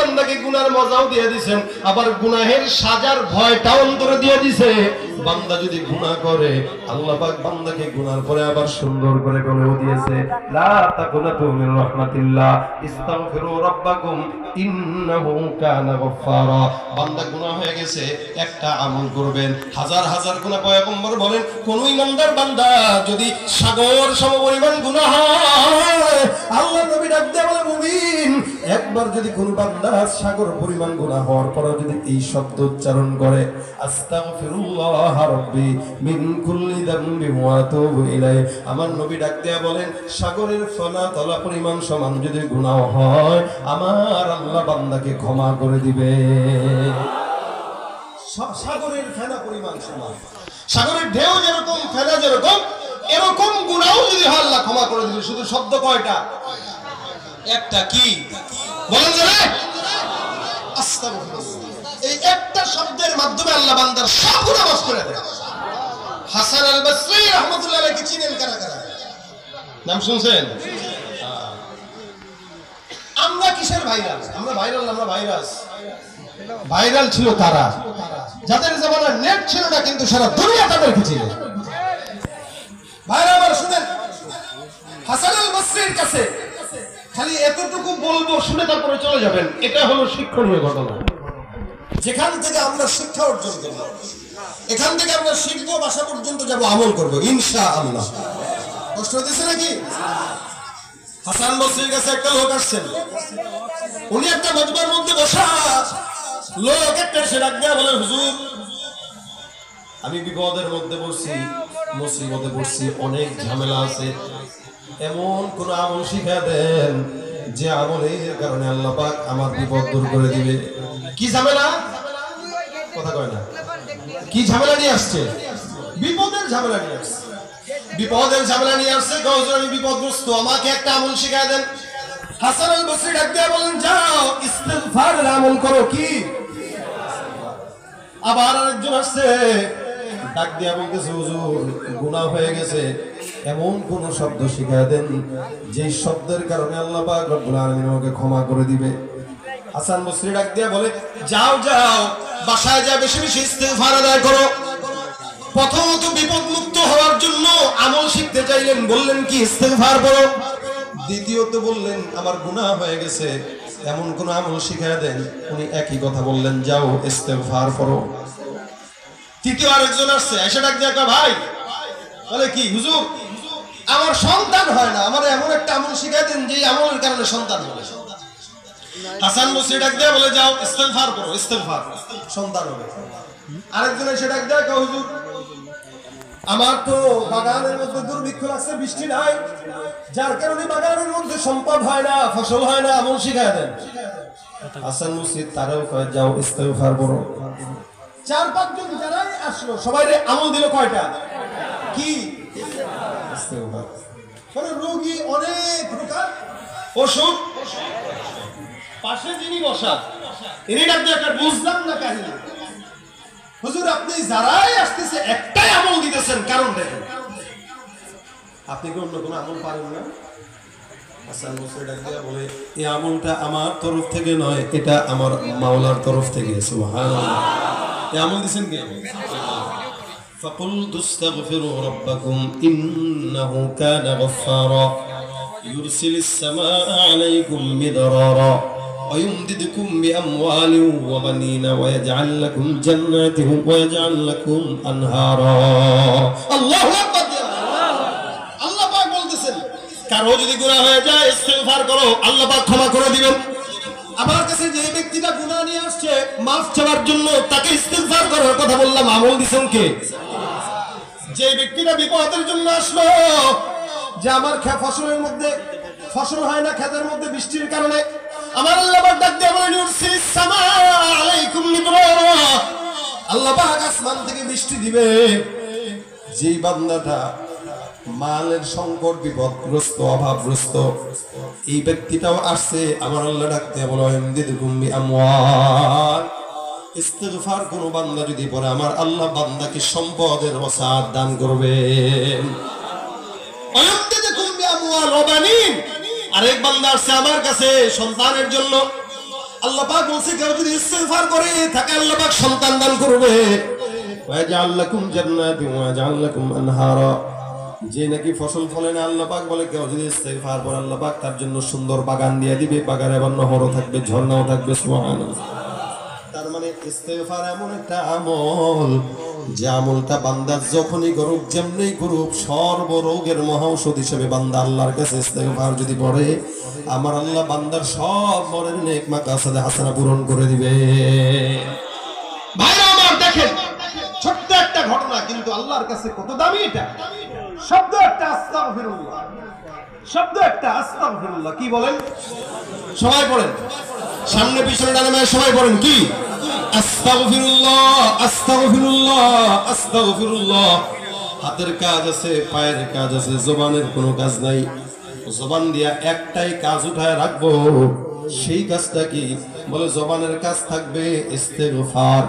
বান্দাকে গুনার মজাও দিয়ে দিয়েছেন, আবার গুনাহের সাজার ভয়টাও অন্তরে দিয়ে দিয়েছে। বান্দা যদি গুনাহ করে আল্লাহ পাক বান্দাকে গুনার পরে আবার সুন্দর করে বলেও দিয়েছে, লা তাকুনাতু মির রাহমাতিল্লাহ ইস্তাগফিরু রাব্বাকুম ইন্নাহু কানা গফফারা। বান্দা গুনাহ হয়ে গেছে, একটা আমল করবেন, হাজার হাজার গুনাহ। পয়গম্বর বলেন, কোন ইমানদার বান্দা যদি সাগর সমপরিমাণ গুনাহ হয়, আল্লাহ নবী ডাক দিয়ে বলে, মুমিন একবার যদি কোন বান্দা সাগর পরিমাণ গুনাহ হওয়ার পর যদি এই শব্দ উচ্চারণ করে, আস্তাগফিরুল্লাহ রাব্বি মিন কুল্লি যামবি ওয়া আতুবু ইলাইহি, আমার নবী ডাক দিয়ে বলেন, সাগরের ফনা তলা পরিমাণ সমান যদি গুনাহ হয়, আমার আল্লাহ বান্দাকে ক্ষমা করে দিবে। সাগরের ফেনা পরিমাণ সমান, সাগরের ঢেউ যেরকম, ফেনা যেরকম, এরকম গুনাহও যদি হয় আল্লাহ ক্ষমা করে দিবে। শুধু শব্দ কয়টা? একটা। কি বলেন যাবে? আস্তাগফিরুল্লাহ। এই একটা শব্দের মাধ্যমে আল্লাহ বান্দার সব গুনাহ মাফ করে দেয়। হাসান আল বসরি রাহমাতুল্লাহ আলাইহি চিনেন কারা কারা? নাম শুনছেন? আমরা কিসের ভাইরাল? আমরা ভাইরাল না, আমরা ভাইরাস। ভাইরাল ছিল তারা যাদের জামানায় নেট ছিল না, কিন্তু সারা দুনিয়া তাদেরকে চিনে। ভাইরা আমার শুনেন, হাসান আল বসরির কাছে খালি এতটুকু বলবো, শুনে তারপরে চলে যাবেন। এটা হলো শিক্ষণীয় ঘটনা, যেখান থেকে আমরা শিক্ষা অর্জন করব, এখান থেকে আমরা শিখবো, বাসা পর্যন্ত যাব, আমল করবো ইনশাআল্লাহ। কষ্ট হতেছে নাকি? হাসান বসরির কাছে একটা লোক আসছেন, উনি একটা মজমার মধ্যে বসা, লোক একটা এসে ডাক দেয়া বলেন, হুজুর আমি বিপদের মধ্যে পড়ছি, মুসিবতে পড়ছি, অনেক ঝামেলা আছে, এমন কোন আমল শিখা দেন যে আমলের কারণে আল্লাহ পাক আমার বিপদ দূর করে দিবে। কি ঝামেলা? কথা কয় না। কি ঝামেলা নিয়ে আসছে? বিপদের ঝামেলা নিয়ে আসছে। বিপদের ঝামেলা নিয়ে আসছে, হুজুর আমি বিপদগ্রস্ত, আমাকে একটা আমল শিখায় দেন। হাসান আল বসরি ডাক দিয়ে বলেন, যাও ইস্তিগফারের আমল করো। কি? আবার আরেকজন আসছে, ডাক দিয়া বলতেছে, হুজুর গুনাহ হয়ে গেছে, এমন কোন শব্দ শিখায় দেন যে শব্দের কারণে আল্লাহ পাক রব্বুল আলামিন আমাকে ক্ষমা করে দিবে। হাসান বসরি ডাক দিয়া বলে, যাও যাও বাসায় যা বেশি বেশি ইস্তিগফার আদায় করো। প্রথমত বিপদ মুক্ত হওয়ার জন্য আমল শিখতে চাইলেন, বললেন কি? ইস্তিগফার করো। দ্বিতীয়ত বললেন, আমার গুনাহ হয়ে গেছে, এমন কোন আমল শিখায় দেন। উনি একই কথা বললেন, যাও ইস্তিগফার করো। তৃতীয় আরেকজন আসছে, এসে ডাক দিয়ে কয়, ভাই বলে কি? হুজুর আমার সন্তান হয় না, আমার এমন একটা আমল শিখায় দেন যে আমলের কারণে সন্তান হবে। হাসান বসরি ডাক দিয়ে বলে, যাও ইস্তিগফার করো, ইস্তিগফার, সন্তান হবে। আরেকজন এসে ডাক দিয়ে কয়, হুজুর আমার তো বাগানের মধ্যে দুর্ভিক্ষ লাগছে, বৃষ্টি নাই, যার কারণে বাগানের মধ্যে সম্পদ হয় না, ফসল হয় না, আমল শিখায় দেন। হাসান বসরি তারাও কয়, যাও ইস্তিগফার করো। চার পাঁচজন যারাই আসলো সবাই আমল দিল কয়টা? কি? ইস্তিগফার। মানে রোগী অনেক প্রকার, ওষুধ পাশে যিনি বসা, ইনি ডাক দিয়ে, বুঝলাম না কাহিনী, হুজুর আপনি যারাই আসতেছে একটাই আমল দিতেছেন, কারণ দেখেন আপনি কি অন্য কোনো আমল পারেন না? হাসান বসরি ডাক দিয়া বলে, এই আমলটা আমার তরফ থেকে নয়, এটা আমার মাওলার তরফ থেকে। সুবহানাল্লাহ। এই আমল দিবেন কে? ফাকুলতু আস্তাগফিরু রাব্বাকুম ইন্নাহু কানা গফফারা ইউরসিলিস সামাআ আলাইকুম মিদরারা ওয়া ইউমদিদকুম বিআমওয়ালিন ওয়া বানিনা ওয়া ইয়াজআল লাকুম জান্নাতিন ওয়া ইয়াজআল লাকুম আনহারা। আল্লাহু আকবার। আল্লাহ পাক বলতেছেন, কারো যদি গুনাহ হয়ে যায় ইস্তিগফার করো, আল্লাহ পাক ক্ষমা করে দিবেন। আমার কাছে যে ব্যক্তিটা গুনাহ নিয়ে আসছে মাফ চাওয়ার জন্য, তাকে ইস্তিগফার করার কথা বললাম, আমল দিছেন কে? যে ব্যক্তিটা বিপদের জন্য আসলো, যে আমার ফসলের মধ্যে ফসল হয় না, ক্ষেতের মধ্যে বৃষ্টির কারণে, আমার আল্লাহ পাক ডাক দিয়ে বলেন, ইউরসিলিস সামাআ আলাইকুম মিদরারা, আল্লাহ পাক আসমান থেকে বৃষ্টি দিবে। যেই বান্দাটা মালের সংকট, বিপদগ্রস্ত, অভাবগ্রস্ত, এই ব্যক্তিটাও আসছে, আমার আল্লাহ ডাক দিয়ে বলে, ইমদিদকুম বিআমওয়াল, ইস্তিগফার কোন বান্দা যদি পড়ে, আমার আল্লাহ বান্দাকে সম্পদের ওসাআত দান করবেন। ইমদিদকুম বিআমওয়াল ওয়া বানিন। আরেক বান্দা আসছে আমার কাছে সন্তানের জন্য, আল্লাহ পাক বলছে কেউ যদি ইস্তিগফার করে তাকে আল্লাহ পাক সন্তান দান করবে। ওয়াজআল লাকুম জান্নাতিন ওয়াজআল লাকুম আনহারা, যে নাকি ফসল ফলে না, আল্লাহ পাক বলে কেউ যদি ইস্তিগফার করে আল্লাহ পাক তার জন্য সুন্দর বাগান দিয়ে দিবে, বাগানে আবার নহরও থাকবে, ঝর্ণাও থাকবে। সুবহানাল্লাহ। তার মানে ইস্তিগফার এমন একটা আমল যে আমলটা বান্দা যখনই করুক যেমনি করুক সর্বরোগের মহাঔষধ হিসেবে বান্দা আল্লাহর কাছে ইস্তিগফার যদি পড়ে, আমার আল্লাহ বান্দার সব মনের নেক মাকাসাদে হাসানা পূরণ করে দিবে। ভাইরা আমার দেখেন, ছোট্ট একটা ঘটনা কিন্তু আল্লাহর কাছে কত দামি। এটা শব্দ একটা আস্তাগফিরুল্লাহ, শব্দ একটা আস্তাগফিরুল্লাহ। কি বলেন? সবাই পড়েন, সামনে পিছনে ডানে বামে সবাই পড়েন। কি? আস্তাগফিরুল্লাহ, আস্তাগফিরুল্লাহ, আস্তাগফিরুল্লাহ। হাতের কাজ আছে, পায়ের কাজ আছে, জবানের কোনো কাজ নাই। জবান দিয়া একটাই কাজ উঠায় রাখবো, সেই কাজটা কি? বলে জবানের কাজ থাকবে ইস্তিগফার,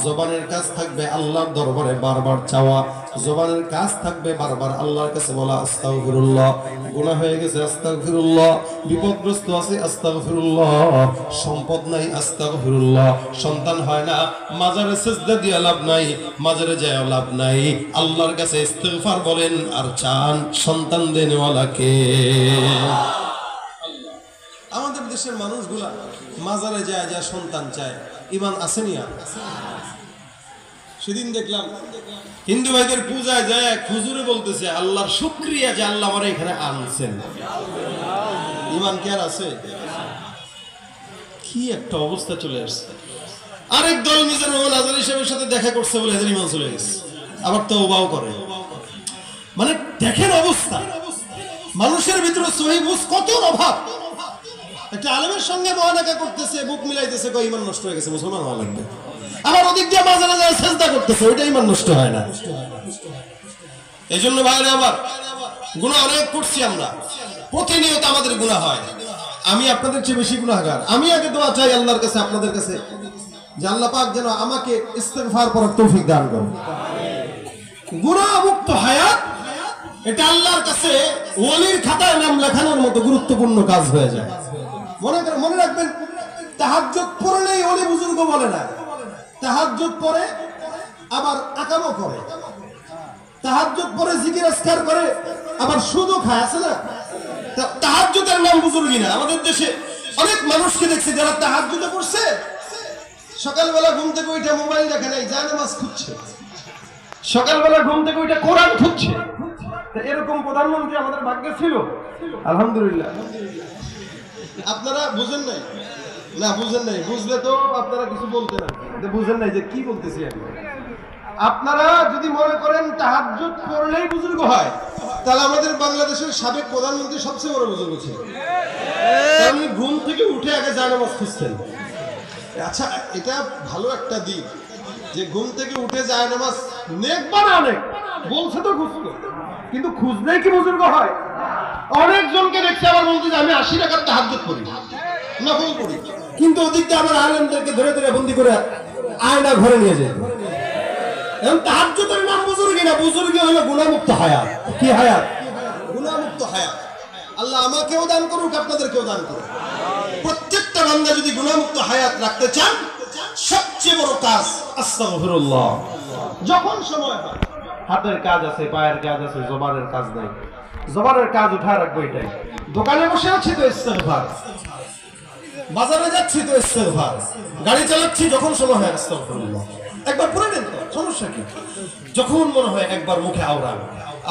জবানের কাজ থাকবে আল্লাহর দরবারে বারবার চাওয়া, জবানের কাজ থাকবে বারবার আল্লাহর কাছে বলা আস্তাগফিরুল্লাহ। গুনাহ হয়ে গেছে আস্তাগফিরুল্লাহ, বিপদগ্রস্ত আছে আস্তাগফিরুল্লাহ, সম্পদ নাই আস্তাগফিরুল্লাহ, সন্তান হয় না মাজারে সিজদা দিয়া লাভ নাই, মাজারে যায় লাভ নাই, আল্লাহর কাছে ইস্তিগফার বলেন আর চান সন্তান দেনেওয়ালাকে। আমাদের দেশের মানুষগুলা মাজারে যায় যা সন্তান চায়, ঈমান আসেনি? সেদিন দেখলাম হিন্দু ভাইদের পূজায় যায় হুজুরে বলতেছে আল্লাহর শুকরিয়া যে আল্লাহ আমার এখানে আনছেন। ঈমান কি আর আছে? কি একটা অবস্থা চলে আসছে। আরেক দল নিজের আজহারি সাহেবের সাথে দেখা করছে বলে এদের ঈমান চলে গেছে, আবার তওবাও করে। মানে দেখেন অবস্থা, মানুষের ভিতরে সহিহ বুঝ কত অভাব। একটা আলেমের সঙ্গে মহানাকা করতেছে, বুক মিলাইতেছে, কয় ঈমান নষ্ট হয়ে গেছে, মুসলমান হওয়া লাগবে। আবার ওদিক দিয়ে মাজারে যায় সেজদা করতেছে, ওইটা ঈমান নষ্ট হয় না। এই জন্য ভাইরা আমার, গুনাহ অনেক করছি আমরা, প্রতিনিয়ত আমাদের গুনাহ হয়। আমি আপনাদের চেয়ে বেশি গুনাহগার। আমি আগে দোয়া চাই আল্লাহর কাছে, আপনাদের কাছে, যে আল্লাহ পাক যেন আমাকে ইস্তিগফার করার তৌফিক দান করেন। গুনাহ মুক্ত হায়াত, এটা আল্লাহর কাছে ওলির খাতায় নাম লেখানোর মতো গুরুত্বপূর্ণ কাজ হয়ে যায়। মনে রাখবেন, তাহাজ্জুদ পড়লেই ওলি বুজুর্গ বলে না, তাহাজ্জুদ পড়ে আবার আকামও করে, তাহাজ্জুদ পড়ে জিকির আজকার করে আবার সুদও খায়, আছে না? তাহাজ্জুদের নাম বুজুর্গি না। আমাদের দেশে অনেক মানুষকে দেখছি যারা তাহাজ্জুদে পড়ছে, সকালবেলা ঘুম থেকে ওইটা মোবাইল দেখে নাই, জানামাজ খুঁজছে, সকালবেলা ঘুম থেকে ওইটা কোরআন খুঁজছে। এরকম প্রধানমন্ত্রী আমাদের ভাগ্যে ছিল, আলহামদুলিল্লাহ। আপনারা বুঝেন নাই? না বুঝেন নাই, বুঝলে তো আপনারা কিছু বলতেন না, বুঝেন নাই যে কি বলতেছি আমি। আপনারা যদি মনে করেন তাহাজ্জুদ পড়লেই বুজুর্গ হয়, তাহলে আমাদের বাংলাদেশের সাবেক প্রধানমন্ত্রী সবচেয়ে বড় বুজুর্গ ছিল। কারণ ঘুম থেকে উঠে আগে জানামাজ খুঁজতেন। আচ্ছা, এটা ভালো একটা দিক যে ঘুম থেকে উঠে জানামাজ নেক বানা, অনেক বলছে তো খুঁজলো, কিন্তু খুঁজলেই কি বুজুর্গ হয়? অনেকজনকে দেখছি আবার বলতে যে আমি 80 টাকার তাহাজ্জুদ পড়ি, নফল পড়ি, কিন্তু ওদিকটা আমার আলেমদেরকে ধরে ধরে বন্দি করে আয়না ঘরে নিয়ে যায়। এখন তাহাজ্জুদের নাম বুজুর্গি না, বুজুর্গি হলো গুনাহমুক্ত হায়াত। কি হায়াত? গুনাহমুক্ত হায়াত। আল্লাহ আমাকেও দান করুক, আপনাদেরকেও দান করুক। প্রত্যেকটা বান্দা যদি গুনাহমুক্ত হায়াত রাখতে চান, সবচেয়ে বড় কাজ আস্তাগফিরুল্লাহ। যখন সময় হয়, হাতের কাজ আছে, পায়ের কাজ আছে, জবানের কাজ নাই, জবানের কাজ উঠায় রাখবো এটাই। দোকানে বসে আছি তো ইস্তিগফার, বাজারে যাচ্ছি তো ইস্তিগফার, গাড়ি চালাচ্ছি যখন সময় হয় আস্তাগফিরুল্লাহ। একবার পড়ে নেন তো, সমস্যা কি? যখন মনে হয় একবার মুখে আওড়ান।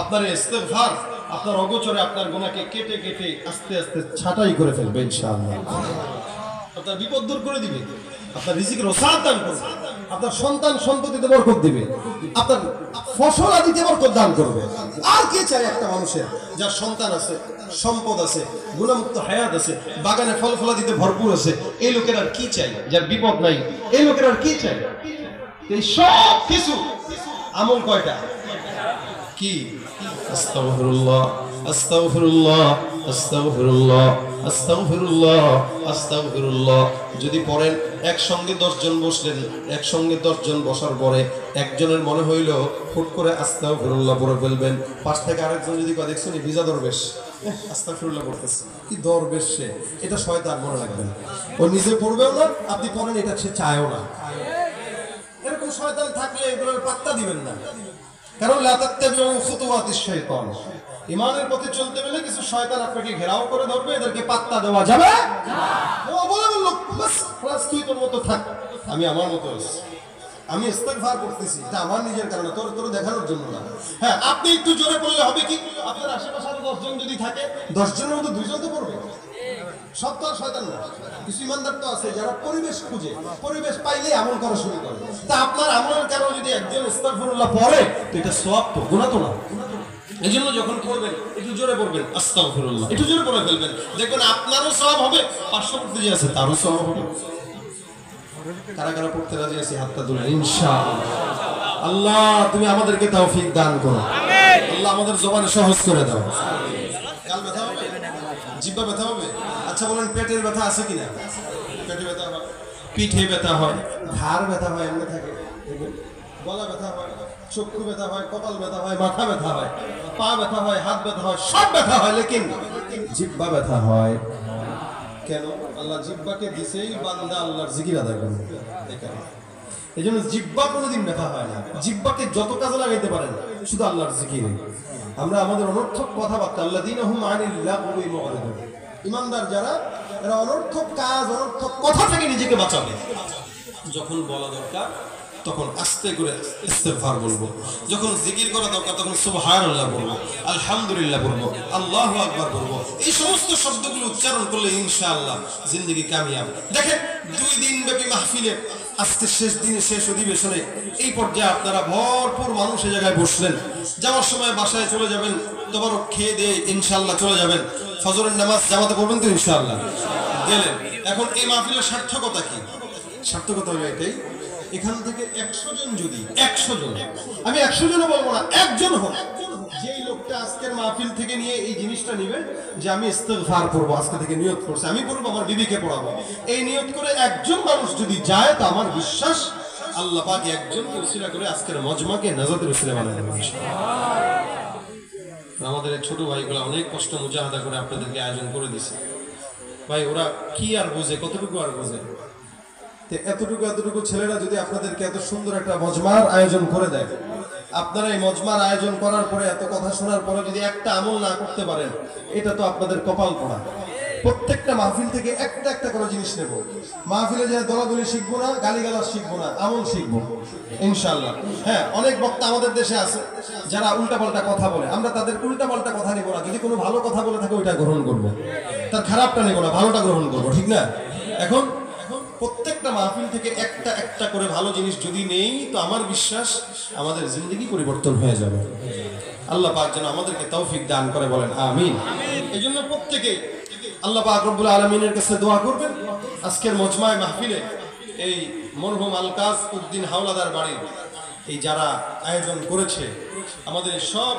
আপনার ইস্তিগফার আপনার অগোচরে আপনার গুনাহকে কেটে কেটে আস্তে আস্তে ছাঁটাই করে ফেলবে ইনশাআল্লাহ। আপনার বিপদ দূর করে দিবে, আপনার রিজিকের ওসাত দান করবে, আপনার সন্তান সম্পত্তিতে বরকত দিবে, আপনার ফসল আদিতে বরকত দান করবে। আর কি চাই একটা মানুষের? যার সন্তান আছে, সম্পদ আছে, গুনাহমুক্ত হায়াত আছে, বাগানে ফল ফলাদিতে ভরপুর আছে, এই লোকের আর কি চাই? যার বিপদ নাই, এই লোকের আর কি চাই? এই সব কিছু আমল কয়টা? কি? আস্তাগফিরুল্লাহ, আস্তাগফিরুল্লাহ, আস্তাগফিরুল্লাহ, আস্তাগফিরুল্লাহ, আস্তাগফিরুল্লাহ। যদি পড়েন, একসঙ্গে 10 জন বসলেন, একসঙ্গে 10 জন বসার পরে একজনের মনে হইল হুট করে আস্তাগফিরুল্লাহ পড়ে ফেলবেন, পাশ থেকে আরেকজন যদি কয় দেখছেন ভিজা দরবেশ, আস্তাগফিরুল্লাহ করতেছে, কি দরবেশ সে, এটা শয়তান, মনে রাখবেন। ও নিজে পড়বেও না, আপনি পড়েন এটা সে চায়ও না। এরকম শয়তান থাকলে এগুলোর পাত্তা দিবেন না, কারণ লা তাত্তাবিউ খুতুওয়াতিশ শাইতান। ইমানের পথে চলতে গেলে কিছু শয়তান আপনাকে ঘেরাও করে ধরবে, এদেরকে পাত্তা দেওয়া যাবে না। ও বলে বলল, বাস তুই তোর মতো থাক, আমি আমার মতো আছি, আমি ইস্তেগফার করতেছি, এটা আমার নিজের কারণে, তোর দেখানোর জন্য না। হ্যাঁ, আপনি একটু জোরে বললে হবে কি, আপনার আশেপাশে আরো 10 জন যদি থাকে, 10 জনের মধ্যে 2 জন তো পড়বে। সব তো আর শয়তান না, কিছু ইমানদার তো আছে যারা পরিবেশ খুঁজে, পরিবেশ পাইলে আমল করা শুরু করে। তা আপনার আমলের কারণে যদি একজন আস্তাগফিরুল্লাহ পড়ে, তো এটা সওয়াব, তো গুনাহ তো না। এই জন্য যখন পড়বেন একটু জোরে পড়বেন, আস্তাগফিরুল্লাহ একটু জোরে পড়ে ফেলবেন, দেখবেন আপনারও সওয়াব হবে, পার্শ্ববর্তী যে আছে তারও সওয়াব হবে। কারা কারা পড়তে রাজি আছে হাতটা তুলেন ইনশাআল্লাহ। আল্লাহ তুমি আমাদেরকে তৌফিক দান করো, আল্লাহ আমাদের জবান সহজ করে দাও। গাল ব্যথা হবে, জিহ্বা ব্যথা হবে, আচ্ছা বলেন পেটের ব্যথা আছে কিনা? পেটে ব্যথা হয়, পিঠে ব্যথা হয়, ঘাড় ব্যথা হয়, এমনি থাকে, গলা ব্যথা হয়, চক্ষু ব্যথা হয়, কপাল ব্যথা হয়, মাথা ব্যথা হয়, পা ব্যথা হয়, হাত ব্যথা হয়, সব ব্যথা হয়, লেকিন জিহ্বা ব্যথা হয় কেন? আল্লাহ জিহ্বাকে দিছেই বান্দা আল্লাহর জিকির আদায় করবে, এই জন্য জিহ্বা কোনোদিন ব্যথা হয় না। জিহ্বাকে যত কাজে লাগাইতে পারেন, শুধু আল্লাহর জিকিরে। আমরা আমাদের অনর্থক কথাবার্তা, আল্লাযীনা হুম আনিল লাগবি মুআরিদুন, ইমানদার যারা, এরা অনর্থক কাজ, অনর্থক কথা থেকে নিজেকে বাঁচাবে। যখন বলা দরকার তখন আস্তে করে ইস্তেগফার বলবো, যখন জিকির করা দরকার তখন সুবহানাল্লাহ বলবো, আলহামদুলিল্লাহ বলবো, আল্লাহু আকবার বলবো। এই সমস্ত শব্দগুলো উচ্চারণ করলে ইনশাআল্লাহ জিন্দেগি কামিয়াব। দেখেন 2 দিন ব্যাপী মাহফিলে আজকে শেষ দিনে, শেষ অধিবেশনে এই পর্যায়ে আপনারা ভরপুর মানুষ এই জায়গায় বসলেন। যাওয়ার সময় বাসায় চলে যাবেন, তোমারও খেয়ে দিয়ে ইনশাআল্লাহ চলে যাবেন, ফজরের নামাজ জামাতে পড়বেন তো ইনশাআল্লাহ। গেলেন, এখন এই মাহফিলের সার্থকতা কি? সার্থকতা হলো এটাই, এখান থেকে 100 জন, যদি 100 জন, আমি 100 জনও বলবো না, একজন হোক, যেই লোকটা আজকের মাহফিল থেকে নিয়ে এই জিনিসটা নিবে যে আমি ইস্তেগফার করব, আজকে থেকে নিয়ত করছি, আমি করবো, আমার বিবিকে পড়াবো, এই নিয়ত করে একজন মানুষ যদি যায়, তো আমার বিশ্বাস আল্লাহ পাক একজনকে উসিলা করে আজকের মজমাকে নাজাতের উসিলা বানায় দেবেন। আমাদের ছোট ভাইগুলো অনেক কষ্ট মুজাহাদা করে আপনাদেরকে আয়োজন করে দিছে। ভাই ওরা কি আর বোঝে, কতটুকু আর বোঝে, এতটুকু ছেলেরা যদি আপনাদেরকে এত সুন্দর একটা মজমার আয়োজন করে দেয়, আপনারা এই মজমার আয়োজন করার পরে, এত কথা শোনার পরে যদি একটা আমল না করতে পারেন, এটা তো আপনাদের কপাল পোড়া। প্রত্যেকটা মাহফিল থেকে একটা একটা করে জিনিস নেব। মাহফিলে যায় দলাদলি শিখবো না, গালিগালাজ শিখবো না, আমল শিখবো ইনশাআল্লাহ। হ্যাঁ, অনেক বক্তা আমাদের দেশে আছে যারা উল্টাপাল্টা কথা বলে, আমরা তাদের উল্টাপাল্টা কথা নেব না। যদি কোনো ভালো কথা বলে থাকে ওইটা গ্রহণ করবো, তার খারাপটা নেব না, ভালোটা গ্রহণ করবো, ঠিক না? এখন প্রত্যেকটা মাহফিল থেকে একটা একটা করে ভালো জিনিস যদি নেই, তো আমার বিশ্বাস আমাদের জিন্দেগি পরিবর্তন হয়ে যাবে। আল্লাহ পাক যেন আমাদেরকে তৌফিক দান করে, বলেন আমিন। এই জন্য প্রত্যেকে আল্লাহ পাক রব্বুল আলামিনের কাছে দোয়া করবেন। আজকের মজমায় মাহফিলে এই মরহুম আলকাস উদ্দিন হাওলাদার বাড়ির এই যারা আয়োজন করেছে, আমাদের সব